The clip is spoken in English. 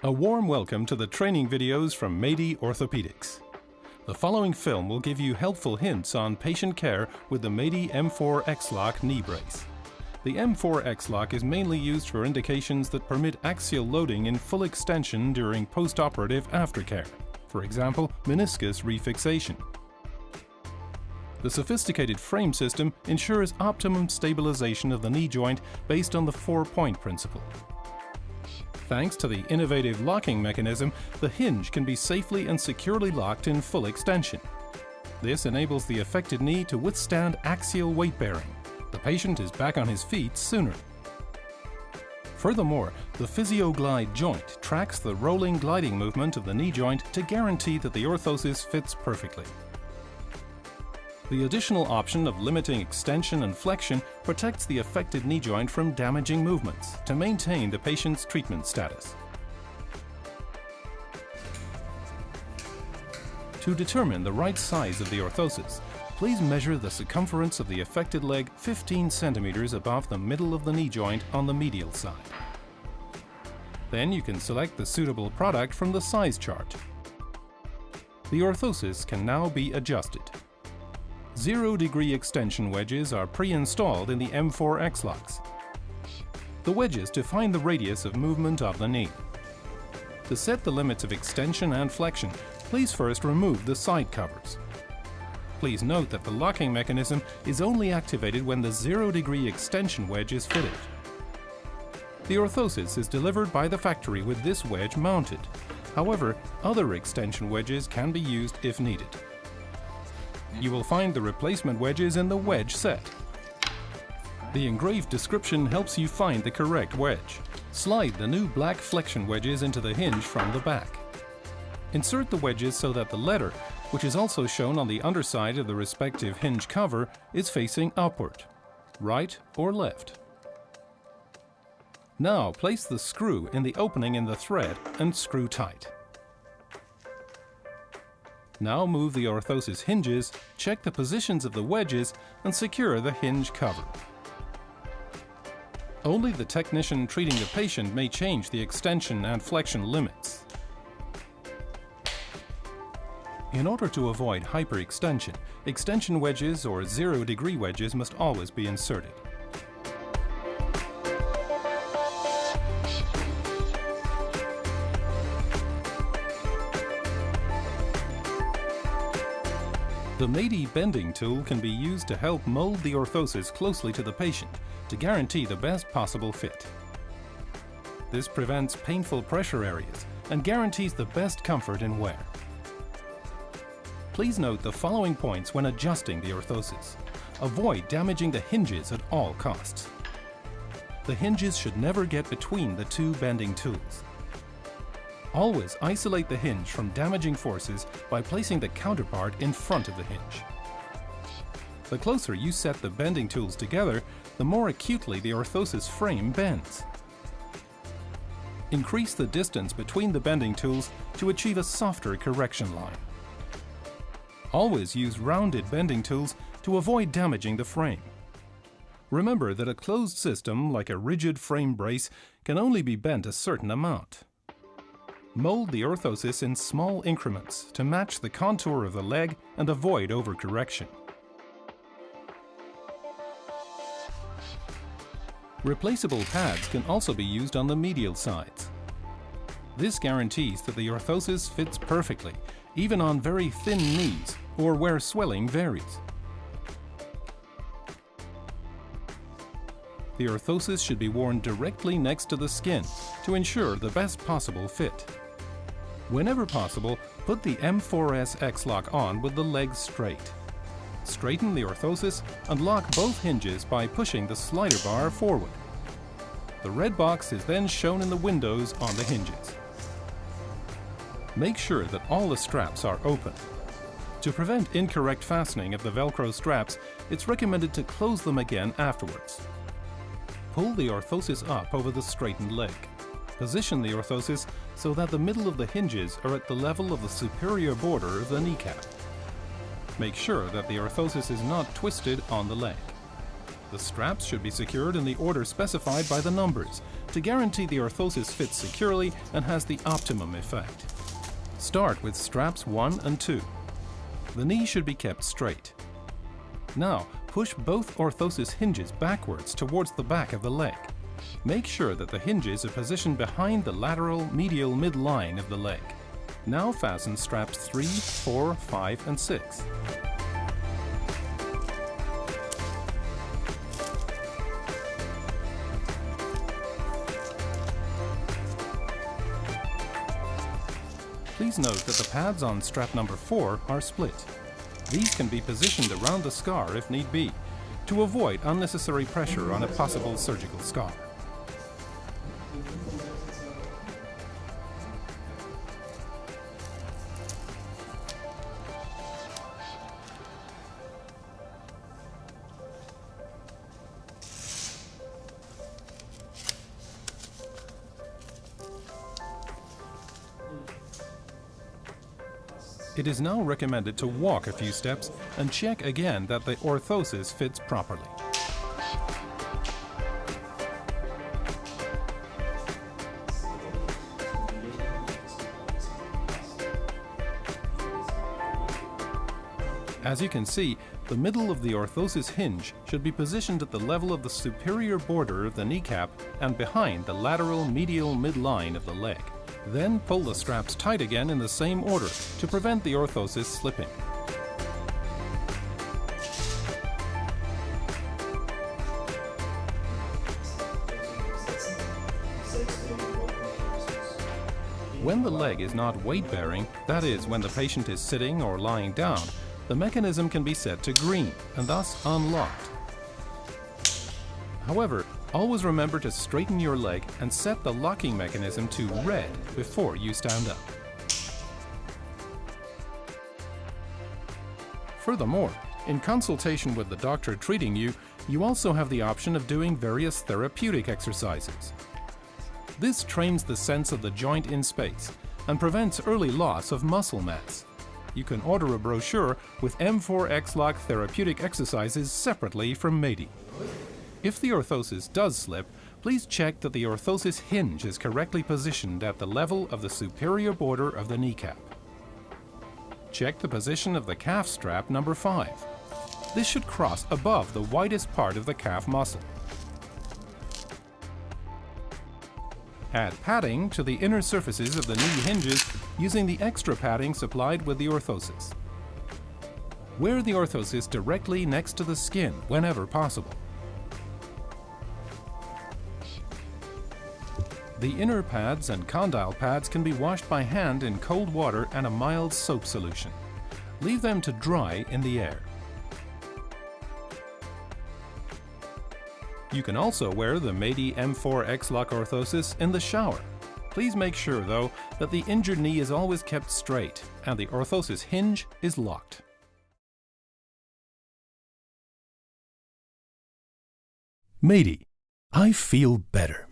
A warm welcome to the training videos from Medi Ortopedi. The following film will give you helpful hints on patient care with the Medi M4-x lock knee brace. The M4-x lock is mainly used for indications that permit axial loading in full extension during post-operative aftercare, for example, meniscus refixation. The sophisticated frame system ensures optimum stabilization of the knee joint based on the 4-point principle. Thanks to the innovative locking mechanism, the hinge can be safely and securely locked in full extension. This enables the affected knee to withstand axial weight bearing. The patient is back on his feet sooner. Furthermore, the PhysioGlide joint tracks the rolling gliding movement of the knee joint to guarantee that the orthosis fits perfectly. The additional option of limiting extension and flexion protects the affected knee joint from damaging movements to maintain the patient's treatment status. To determine the right size of the orthosis, please measure the circumference of the affected leg 15 centimeters above the middle of the knee joint on the medial side. Then you can select the suitable product from the size chart. The orthosis can now be adjusted. 0-degree extension wedges are pre-installed in the M4-x locks. The wedges define the radius of movement of the knee. To set the limits of extension and flexion, please first remove the side covers. Please note that the locking mechanism is only activated when the 0-degree extension wedge is fitted. The orthosis is delivered by the factory with this wedge mounted. However, other extension wedges can be used if needed. You will find the replacement wedges in the wedge set. The engraved description helps you find the correct wedge. Slide the new black flexion wedges into the hinge from the back. Insert the wedges so that the letter, which is also shown on the underside of the respective hinge cover, is facing upward, right or left. Now place the screw in the opening in the thread and screw tight. Now move the orthosis hinges, check the positions of the wedges, and secure the hinge cover. Only the technician treating the patient may change the extension and flexion limits. In order to avoid hyperextension, extension wedges or 0-degree wedges must always be inserted. The Medi bending tool can be used to help mold the orthosis closely to the patient to guarantee the best possible fit. This prevents painful pressure areas and guarantees the best comfort in wear. Please note the following points when adjusting the orthosis. Avoid damaging the hinges at all costs. The hinges should never get between the two bending tools. Always isolate the hinge from damaging forces by placing the counterpart in front of the hinge. The closer you set the bending tools together, the more acutely the orthosis frame bends. Increase the distance between the bending tools to achieve a softer correction line. Always use rounded bending tools to avoid damaging the frame. Remember that a closed system, like a rigid frame brace, can only be bent a certain amount. Mold the orthosis in small increments to match the contour of the leg and avoid overcorrection. Replaceable pads can also be used on the medial sides. This guarantees that the orthosis fits perfectly, even on very thin knees or where swelling varies. The orthosis should be worn directly next to the skin to ensure the best possible fit. Whenever possible, put the M4-x lock on with the legs straight. Straighten the orthosis and lock both hinges by pushing the slider bar forward. The red box is then shown in the windows on the hinges. Make sure that all the straps are open. To prevent incorrect fastening of the Velcro straps, it's recommended to close them again afterwards. Pull the orthosis up over the straightened leg. Position the orthosis so that the middle of the hinges are at the level of the superior border of the kneecap. Make sure that the orthosis is not twisted on the leg. The straps should be secured in the order specified by the numbers to guarantee the orthosis fits securely and has the optimum effect. Start with straps 1 and 2. The knee should be kept straight. Now, push both orthosis hinges backwards towards the back of the leg. Make sure that the hinges are positioned behind the lateral medial midline of the leg. Now fasten straps 3, 4, 5 and 6. Please note that the pads on strap number 4 are split. These can be positioned around the scar if need be, to avoid unnecessary pressure on a possible surgical scar. It is now recommended to walk a few steps and check again that the orthosis fits properly. As you can see, the middle of the orthosis hinge should be positioned at the level of the superior border of the kneecap and behind the lateral medial midline of the leg. Then pull the straps tight again in the same order to prevent the orthosis slipping. When the leg is not weight-bearing, that is, when the patient is sitting or lying down, the mechanism can be set to green and thus unlocked. However, always remember to straighten your leg and set the locking mechanism to red before you stand up. Furthermore, in consultation with the doctor treating you, you also have the option of doing various therapeutic exercises. This trains the sense of the joint in space and prevents early loss of muscle mass. You can order a brochure with M4-x lock therapeutic exercises separately from Medi. If the orthosis does slip, please check that the orthosis hinge is correctly positioned at the level of the superior border of the kneecap. Check the position of the calf strap number 5. This should cross above the widest part of the calf muscle. Add padding to the inner surfaces of the knee hinges using the extra padding supplied with the orthosis. Wear the orthosis directly next to the skin whenever possible. The inner pads and condyle pads can be washed by hand in cold water and a mild soap solution. Leave them to dry in the air. You can also wear the Medi M4-x lock orthosis in the shower. Please make sure, though, that the injured knee is always kept straight and the orthosis hinge is locked. Medi, I feel better.